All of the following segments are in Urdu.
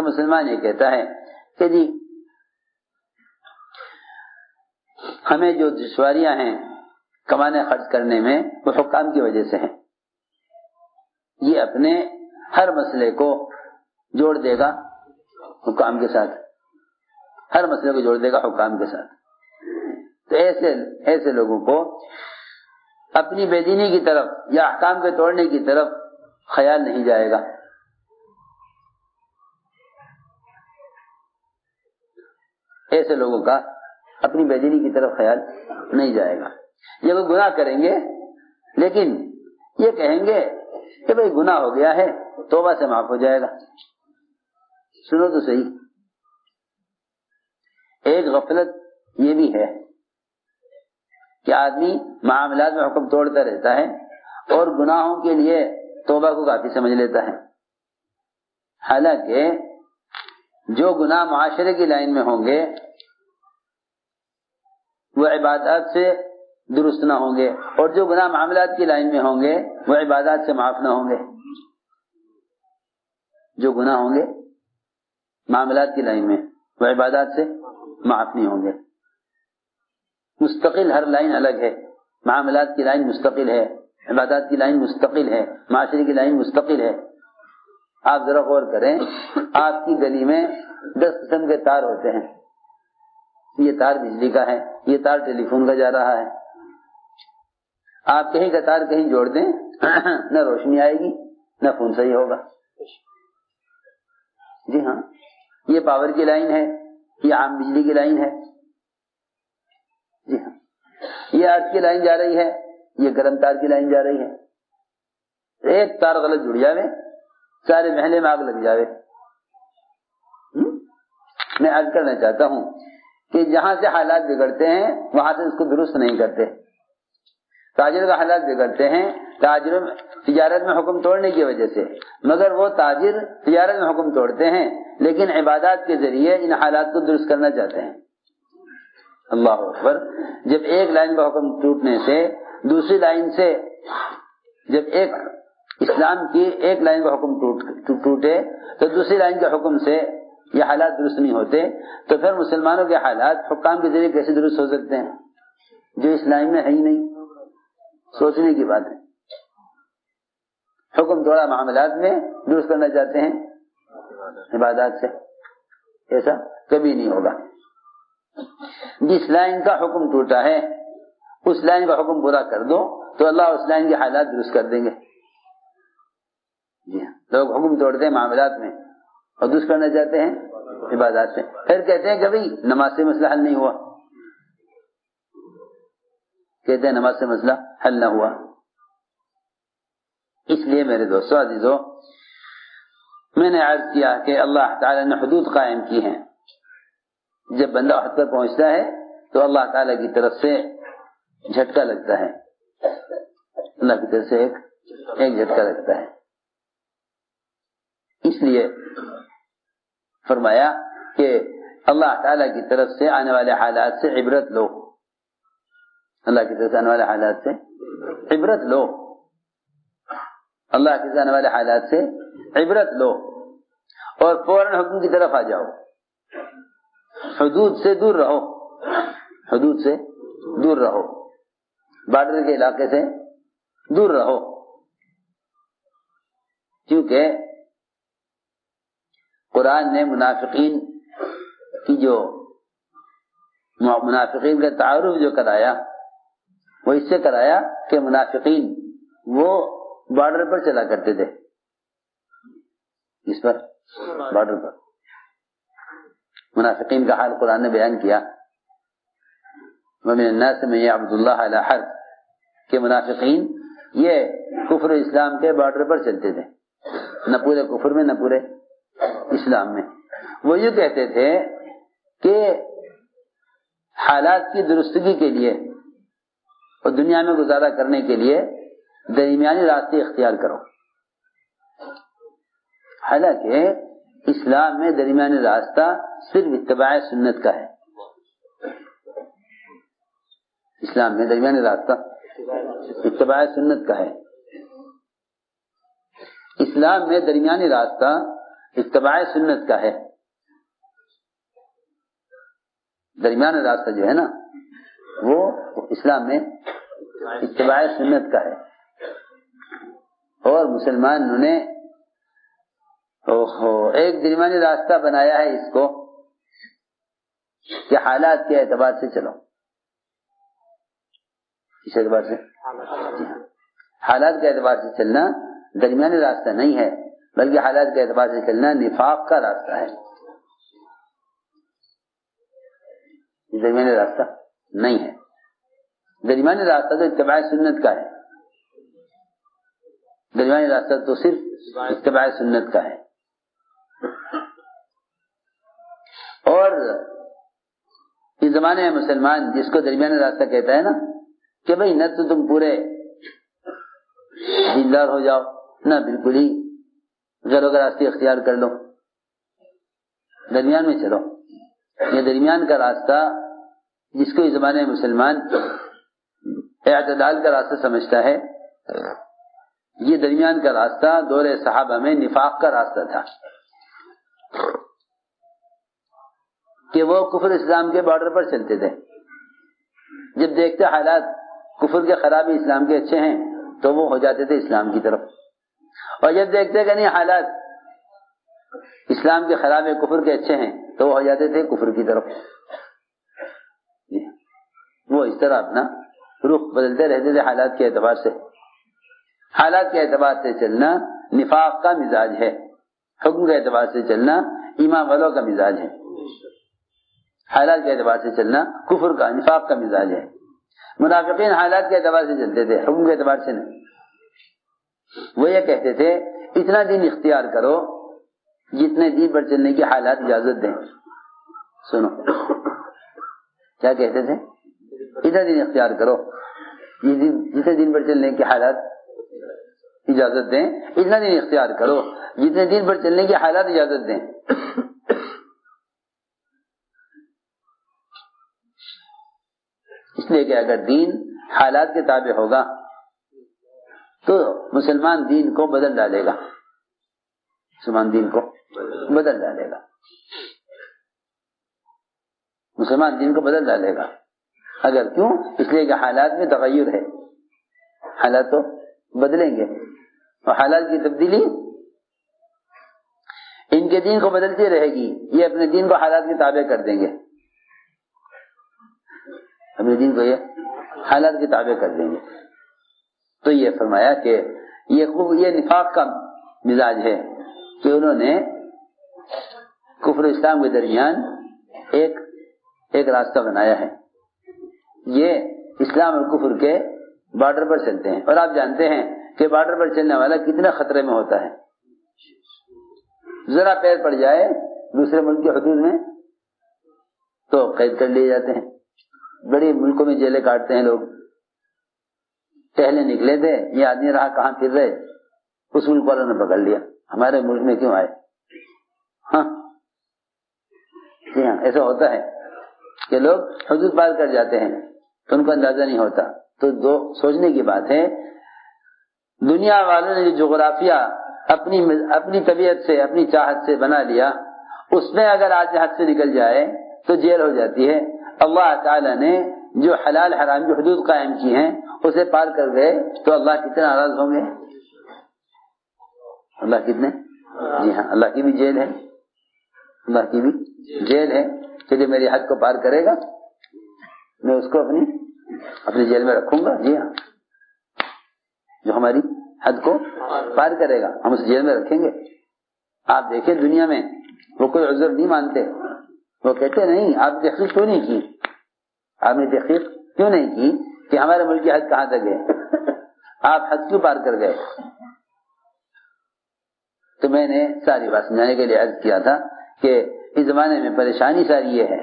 کہ مسلمان یہ کہتا ہے کہ جی ہمیں جو دشواریاں ہیں کمانے خرچ کرنے میں وہ حکام کی وجہ سے ہیں، یہ اپنے ہر مسئلے کو جوڑ دے گا حکام کے ساتھ، ہر مسئلے کو جوڑ دے گا حکام کے ساتھ. تو ایسے لوگوں کو اپنی بے دینی کی طرف یا احکام کے توڑنے کی طرف خیال نہیں جائے گا. ایسے لوگوں کا اپنی بے دینی کی طرف خیال نہیں جائے گا. یہ وہ گناہ کریں گے لیکن یہ کہیں گے کہ بھئی گناہ ہو گیا ہے، توبہ سے معاف ہو جائے گا. سنو تو صحیح، ایک غفلت یہ بھی ہے کہ آدمی معاملات میں حکم توڑتا رہتا ہے اور گناہوں کے لیے توبہ کو کافی سمجھ لیتا ہے. حالانکہ جو گناہ معاشرے کی لائن میں ہوں گے وہ عبادات سے درست نہ ہوں گے، اور جو گناہ معاملات کی لائن میں ہوں گے وہ عبادات سے معاف نہ ہوں گے. جو گناہ ہوں گے معاملات کی لائن میں وہ عبادات سے معاف نہیں ہوں گے. مستقل ہر لائن الگ ہے، معاملات کی لائن مستقل ہے، عبادات کی لائن مستقل ہے، معاشرے کی لائن مستقل ہے. آپ ذرا غور کریں، آپ کی گلی میں 10 قسم کے تار ہوتے ہیں. یہ تار بجلی کا ہے، یہ تار ٹیلی فون کا جا رہا ہے. آپ کہیں کا تار کہیں جوڑ دیں نہ روشنی آئے گی نہ فون صحیح ہوگا. جی ہاں، یہ پاور کی لائن ہے، یہ عام بجلی کی لائن ہے. جی ہاں، یہ آج کی لائن جا رہی ہے، یہ گرم تار کی لائن جا رہی ہے. ایک تار غلط جڑ جاوے سارے محلے میں آگ لگ جاوے. میں عرض کرنا چاہتا ہوں کہ جہاں سے حالات بگڑتے ہیں وہاں سے اس کو درست نہیں کرتے. تاجر کا حالات بگڑتے ہیں تجارت میں حکم توڑنے کی وجہ سے، مگر وہ تاجر تجارت میں حکم توڑتے ہیں لیکن عبادات کے ذریعے ان حالات کو درست کرنا چاہتے ہیں. اللہ اکبر. جب ایک لائن کا حکم ٹوٹنے سے دوسری لائن سے، جب ایک اسلام کی ایک لائن کا حکم ٹوٹے تو دوسری لائن کے حکم سے یہ حالات درست نہیں ہوتے، تو پھر مسلمانوں کے حالات حکام کے ذریعے کیسے درست ہو سکتے ہیں جو اس لائن میں ہے ہی نہیں؟ سوچنے کی بات ہے. حکم توڑا معاملات میں، درست کرنا چاہتے ہیں عبادات سے. ایسا کبھی نہیں ہوگا. جس لائن کا حکم ٹوٹا ہے اس لائن کا حکم پورا کر دو تو اللہ اس لائن کے حالات درست کر دیں گے. جی ہاں، لوگ حکم توڑتے ہیں معاملات میں اور درست کرنا چاہتے ہیں عبادات سے. پھر کہتے ہیں کہ بھئی نماز سے مسئلہ حل نہیں ہوا، کہتے ہیں نماز سے مسئلہ حل نہ ہوا. اس لیے میرے دوستو عزیزو، میں نے عرض کیا کہ اللہ تعالی نے حدود قائم کی ہیں. جب بندہ حد پر پہنچتا ہے تو اللہ تعالی کی طرف سے جھٹکا لگتا ہے، اللہ کی طرف سے ایک جھٹکا لگتا ہے. اس لیے فرمایا کہ اللہ تعالی کی طرف سے آنے والے حالات سے عبرت لو. اللہ کی طرف سے آنے والے حالات سے عبرت لو. اللہ کی طرف سے آنے والے حالات سے عبرت لو اور فوراً حکم کی طرف آ جاؤ. حدود سے دور رہو، حدود سے دور رہو، بارڈر کے علاقے سے دور رہو. کیونکہ قرآن نے منافقین کی جو منافقین کا تعارف جو کرایا وہ اس سے کرایا کہ منافقین وہ بارڈر پر چلا کرتے تھے. اس پر بارڈر پر منافقین کا حال قرآن نے بیان کیا. وَمِنَ النَّاسِ مَن يَعْبُدُ اللَّهَ عَلَى حَرْفٍ کہ منافقین یہ کفر اسلام کے بارڈر پر چلتے تھے، نہ پورے کفر میں نہ پورے اسلام میں. وہ یہ کہتے تھے کہ حالات کی درستگی کے لیے اور دنیا میں گزارا کرنے کے لیے درمیانی راستے اختیار کرو. حالانکہ اسلام میں درمیانی راستہ صرف اتباع سنت کا ہے. اسلام میں درمیانی راستہ اتباع سنت کا ہے. اسلام میں درمیانی راستہ اتباع سنت کا ہے. درمیان راستہ جو ہے نا وہ اسلام میں اتباع سنت کا ہے. اور مسلمانوں نے ایک درمیانی راستہ بنایا ہے اس کو کہ حالات کے اعتبار سے چلو. اس اعتبار سے حالات کے اعتبار سے چلنا درمیانی راستہ نہیں ہے بلکہ حالات کے اعتبار سے چلنا نفاق کا راستہ ہے. درمیانی راستہ نہیں ہے. درمیانی راستہ تو اتباع سنت کا ہے. درمیانی راستہ تو صرف اتباع سنت کا ہے. اور اس زمانے میں مسلمان جس کو درمیانی راستہ کہتا ہے نا کہ بھئی نہ تو تم پورے دیندار ہو جاؤ نہ بالکل ہی غیروں کا راستہ اختیار کر لو, درمیان میں چلو. یہ درمیان کا راستہ جس کو اس زمانے میں مسلمان اعتدال کا راستہ سمجھتا ہے, یہ درمیان کا راستہ دور صحابہ میں نفاق کا راستہ تھا کہ وہ کفر اسلام کے بارڈر پر چلتے تھے. جب دیکھتے حالات کفر کے خرابی اسلام کے اچھے ہیں تو وہ ہو جاتے تھے اسلام کی طرف, اور جب دیکھتے کہ نہیں حالات اسلام کے خراب کفر کے اچھے ہیں تو وہ ہو جاتے تھے کفر کی طرف. وہ اس طرح اپنا رخ بدلتے رہتے تھے حالات کے اعتبار سے. حالات کے اعتبار سے چلنا نفاق کا مزاج ہے, حکم کے اعتبار سے چلنا ایمان والوں کا مزاج ہے. حالات کے اعتبار سے چلنا کفر کا نفاق کا مزاج ہے. منافقین حالات کے اعتبار سے چلتے تھے, حکم کے اعتبار سے نہیں. وہ یہ کہتے تھے اتنا دین اختیار کرو جتنے دین پر چلنے کی حالات اجازت دیں. سنو کیا کہتے تھے, اتنا دین اختیار کرو جتنے دین پر چلنے کی حالات اجازت دیں. اتنا دین اختیار کرو جتنے دین پر چلنے کی حالات اجازت دیں. اس لیے کہ اگر دین حالات کے تابع ہوگا تو مسلمان دین کو بدل ڈالے گا. مسلمان دین کو بدل ڈالے گا. مسلمان دین کو بدل ڈالے گا. اگر کیوں؟ اس لیے کہ حالات میں تغیر ہے, حالات تو بدلیں گے, اور حالات کی تبدیلی ان کے دین کو بدلتی رہے گی. یہ اپنے دین کو حالات کے تابع کر دیں گے, اپنے دین کو یہ حالات کے تابع کر دیں گے. تو یہ فرمایا کہ یہ نفاق کا مزاج ہے کہ انہوں نے کفر اسلام کے درمیان ایک راستہ بنایا ہے. یہ اسلام اور کفر کے بارڈر پر چلتے ہیں, اور آپ جانتے ہیں کہ بارڈر پر چلنے والا کتنے خطرے میں ہوتا ہے. ذرا پیر پڑ جائے دوسرے ملک کے حدود میں تو قید کر لیے جاتے ہیں. بڑی ملکوں میں جیلیں کاٹتے ہیں لوگ. ٹہلے نکلے تھے, یہ آدمی رہا کہاں پھر رہے, اس ملک والوں نے پکڑ لیا, ہمارے ملک میں کیوں آئے. ہاں جی ہاں, ایسا ہوتا ہے کہ لوگ حدود پار کر جاتے ہیں تو ان کو اندازہ نہیں ہوتا. تو دو سوچنے کی بات ہے, دنیا والوں نے جو جغرافیہ اپنی طبیعت سے اپنی چاہت سے بنا لیا, اس میں اگر آج ہاتھ سے نکل جائے تو جیل ہو جاتی ہے. اللہ تعالی نے جو حلال حرام کی حدود قائم کی ہیں اسے پار کر گئے تو اللہ کتنے ناراض ہوں گے. اللہ کتنے, جی ہاں, اللہ کی بھی جیل ہے, اللہ کی بھی جیل ہے کہ جو میری حد کو پار کرے گا میں اس کو اپنی جیل میں رکھوں گا. جی ہاں, جو ہماری حد کو پار کرے گا ہم اسے جیل میں رکھیں گے. آپ دیکھیں دنیا میں وہ کوئی عذر نہیں مانتے, وہ کہتے نہیں آپ نے تحقیق کیوں نہیں کی, آپ نے تحقیق کیوں نہیں کی کہ ہمارے ملک کی حد کہاں تک ہے, آپ حد کیوں پار کر گئے. تو میں نے ساری بات سمجھانے کے لیے عرض کیا تھا کہ اس زمانے میں پریشانی ساری یہ ہے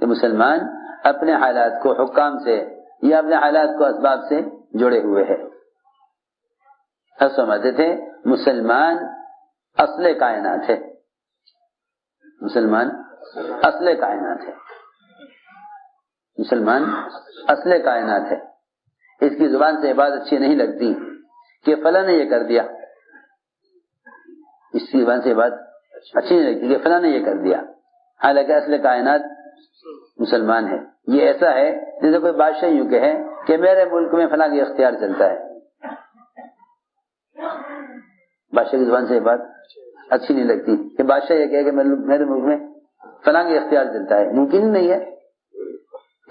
کہ مسلمان اپنے حالات کو حکام سے یا اپنے حالات کو اسباب سے جڑے ہوئے ہیں. سب سمجھتے تھے مسلمان اصل کائنات ہے, مسلمان اصل کائنات ہے, مسلمان اصل کائنات ہے. اس کی زبان سے یہ بات اچھی نہیں لگتی کہ فلاں نے یہ کر دیا, اس کی زبان سے یہ بات اچھی نہیں لگتی کہ فلاں نے یہ کر دیا، حالانکہ اصل کائنات مسلمان ہے. یہ ایسا ہے جیسے کوئی بادشاہ یوں کہے کہ میرے ملک میں فلاں کا اختیار چلتا ہے. بادشاہ کی زبان سے یہ بات اچھی نہیں لگتی کہ بادشاہ یہ کہے کہ میرے ملک میں فلاں کا اختیار چلتا ہے. ممکن ہی نہیں ہے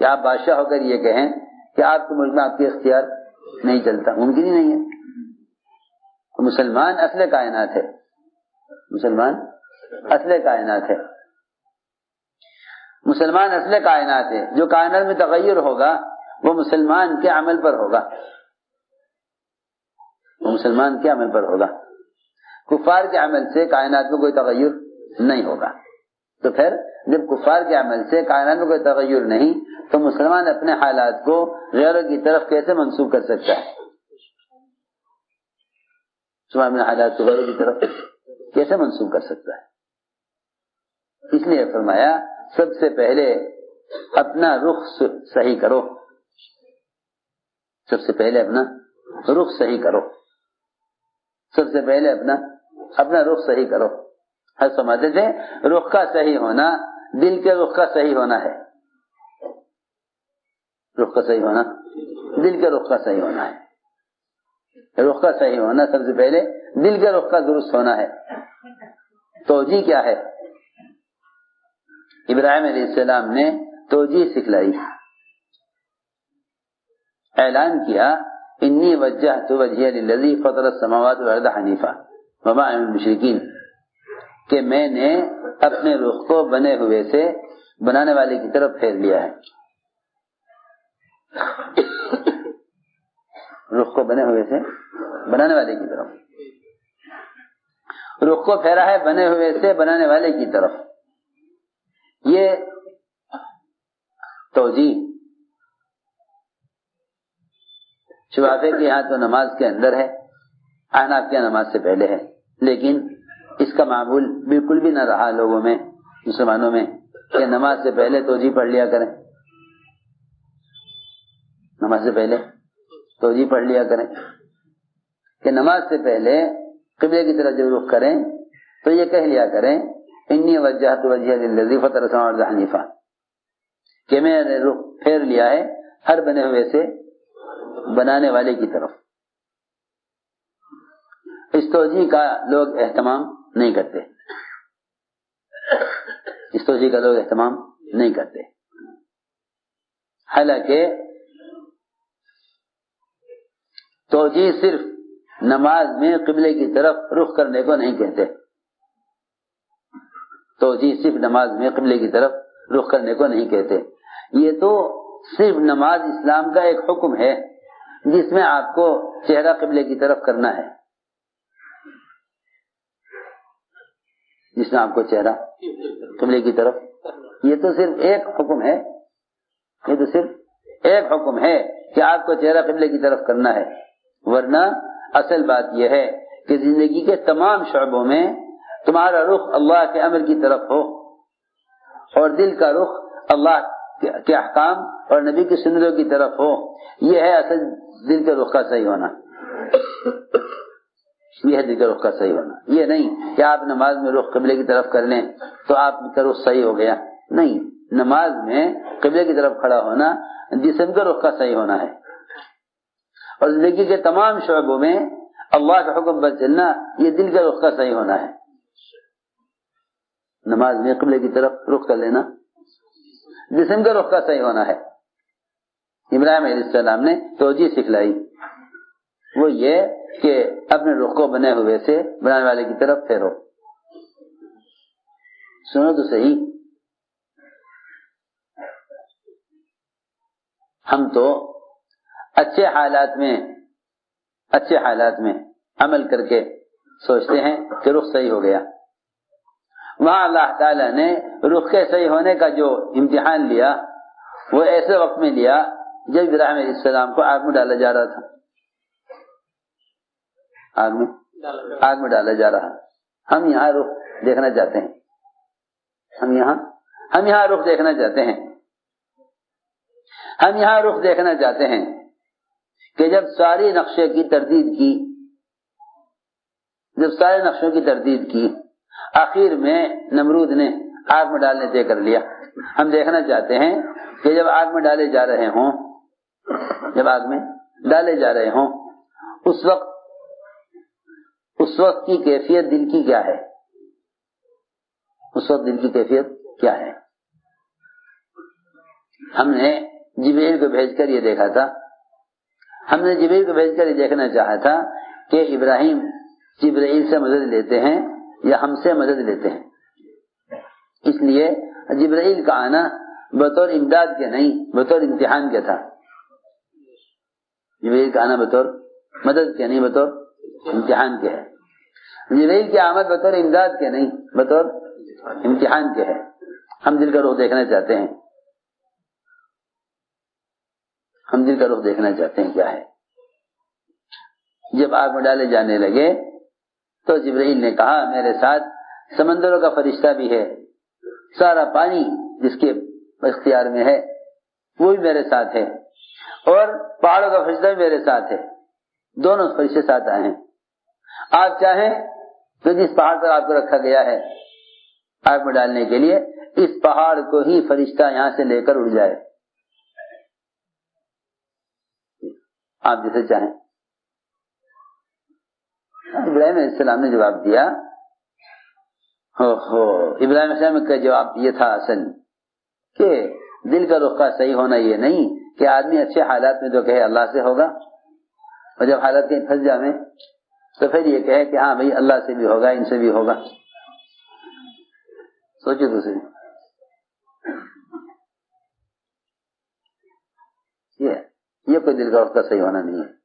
کہ آپ بادشاہ ہو کر یہ کہیں کہ آپ کے ملک میں آپ کے اختیار نہیں چلتا، ممکن ہی نہیں ہے. مسلمان اصل کائنات ہے، مسلمان اصل کائنات ہے، مسلمان اصل کائنات ہے. جو کائنات میں تغیر ہوگا وہ مسلمان کے عمل پر ہوگا، وہ مسلمان کے عمل پر ہوگا. کفار کے عمل سے کائنات میں کوئی تغیر نہیں ہوگا. تو پھر جب کفار کے عمل سے کائنات میں کوئی تغیر نہیں تو مسلمان اپنے حالات کو غیروں کی طرف کیسے منسوخ کر سکتا ہے؟ اپنے حالات کو غیروں کی طرف کیسے منسوخ کر سکتا ہے؟ اس لیے فرمایا سب سے پہلے اپنا رخ صحیح کرو، سب سے پہلے اپنا رخ صحیح کرو، سب سے پہلے اپنا رخ صحیح کرو. ہر سمجھتے تھے رخ کا صحیح ہونا دل کے رخ کا صحیح ہونا ہے، رخ کا صحیح ہونا دل کے رخ کا صحیح ہونا ہے. رخ کا صحیح ہونا سب سے پہلے دل کے رخ کا درست ہونا ہے. توجیہ کیا ہے؟ ابراہیم علیہ السلام نے توجیہ سکھلائی، اعلان کیا انی وجہت وجہی للذی فطر السماوات والارض حنیفا وما انا من المشرکین، کہ میں نے اپنے رخ کو بنے ہوئے سے بنانے والے کی طرف پھیر لیا ہے. رخ کو بنے ہوئے سے بنانے والے کی طرف، رخ کو پھیرا ہے بنے ہوئے سے بنانے والے کی طرف. یہ توجیہ شفافے کے یہاں تو نماز کے اندر ہے، احناف کے نماز سے پہلے ہے، لیکن اس کا معمول بالکل بھی نہ رہا لوگوں میں، مسلمانوں میں، کہ نماز سے پہلے توجیہ پڑھ لیا کریں، نماز سے پہلے توجیہ پڑھ لیا کریں، کہ نماز سے پہلے قبلے کی طرف جب رخ کریں تو یہ کہہ لیا کریں انی وجہت وجہی للذی فطر السماوات والارض حنیفا، کہ میں نے رخ پھیر لیا ہے ہر بنے ہوئے سے بنانے والے کی طرف. اس توجیہ کا لوگ اہتمام نہیں کرتے، اس توجیہ کا لوگ اہتمام نہیں کرتے. حالانکہ توجیہ صرف نماز میں قبلے کی طرف رخ کرنے کو نہیں کہتے، توجیہ صرف نماز میں قبلے کی طرف رخ کرنے کو نہیں کہتے. یہ تو صرف نماز اسلام کا ایک حکم ہے جس میں آپ کو چہرہ قبلے کی طرف کرنا ہے، جس میں آپ کو چہرہ قبلے کی طرف، یہ تو صرف ایک حکم ہے، یہ تو صرف ایک حکم ہے کہ آپ کو چہرہ قبلے کی طرف کرنا ہے. ورنہ اصل بات یہ ہے کہ زندگی کے تمام شعبوں میں تمہارا رخ اللہ کے امر کی طرف ہو اور دل کا رخ اللہ کے احکام اور نبی کی سنتوں کی طرف ہو. یہ ہے اصل دل کے رخ کا صحیح ہونا، یہ ہے دل کے رخ کا صحیح ہونا. یہ نہیں کہ آپ نماز میں رخ قبلے کی طرف کر لیں تو آپ کا رخ صحیح ہو گیا. نہیں، نماز میں قبلے کی طرف کھڑا ہونا جسم کے رخ کا صحیح ہونا ہے، اور زندگی کے تمام شعبوں میں اللہ کے حکم پر چلنا یہ دل کے رخ کا صحیح ہونا ہے. نماز میں قبلے کی طرف رخ کر لینا جسم کے رخ کا صحیح ہونا ہے. ابراہیم علیہ السلام نے توجیہ سکھلائی، وہ یہ کہ اپنے رخ کو بنے ہوئے سے بنانے والے کی طرف پھیرو. سنو تو صحیح، ہم تو اچھے حالات میں عمل کر کے سوچتے ہیں کہ رخ صحیح ہو گیا. وہاں اللہ تعالیٰ نے رخ کے صحیح ہونے کا جو امتحان لیا وہ ایسے وقت میں لیا جب ابراہیم علیہ السلام کو آگ میں ڈالا جا رہا تھا، آگ میں ڈالا جا رہا. ہم یہاں رخ دیکھنا چاہتے ہیں، ہم یہاں رخ دیکھنا چاہتے ہیں، ہم یہاں رخ دیکھنا چاہتے ہیں کہ جب ساری نقشے کی تردید کی، جب سارے نقشوں کی تردید کی، آخر میں نمرود نے آگ میں ڈالنے طے کر لیا۔ ہم دیکھنا چاہتے ہیں کہ جب آگ میں ڈالے جا رہے ہوں، جب آگ میں ڈالے جا رہے ہوں، اس وقت کی کیفیت دل کی کیا ہے؟ اس وقت دل کی کیفیت کیا ہے؟ ہم نے جبریل کو بھیج کر یہ دیکھا تھا، ہم نے جبریل کو بھیج کر یہ دیکھنا چاہا تھا کہ ابراہیم جبریل سے مدد لیتے ہیں یا ہم سے مدد لیتے ہیں۔ اس لیے جبریل کا آنا بطور امداد کے نہیں، بطور امتحان کے تھا۔ جبریل کا آنا بطور مدد کے نہیں، بطور امتحان کے ہے۔ جبریل کی آمد بطور امداد کے نہیں، بطور امتحان کے ہے۔ ہم دل کا رخ دیکھنا چاہتے ہیں، ہم دل کا رخ دیکھنا چاہتے ہیں کیا ہے۔ جب آگ میں ڈالے جانے لگے تو جبرائیل نے کہا میرے ساتھ سمندروں کا فرشتہ بھی ہے، سارا پانی جس کے اختیار میں ہے وہ بھی میرے ساتھ ہے، اور پہاڑوں کا فرشتہ بھی میرے ساتھ ہے، دونوں فرشتے ساتھ آئے ہیں۔ آپ چاہیں تو جس پہاڑ پر آپ کو رکھا گیا ہے آگ میں ڈالنے کے لیے، اس پہاڑ کو ہی فرشتہ یہاں سے لے کر اڑ جائے، آپ جسے چاہیں۔ ابراہیم علیہ السلام نے جواب دیا، ابراہیم علیہ السلام کا جواب یہ تھا اصل کہ دل کا رخ کا صحیح ہونا یہ نہیں کہ آدمی اچھے حالات میں تو کہے اللہ سے ہوگا، اور جب حالات کہیں پھنس جائیں تو پھر یہ کہے کہ ہاں بھائی اللہ سے بھی ہوگا، ان سے بھی ہوگا۔ سوچو دوسری، یہ کوئی دل کا رخ کا صحیح ہونا نہیں ہے۔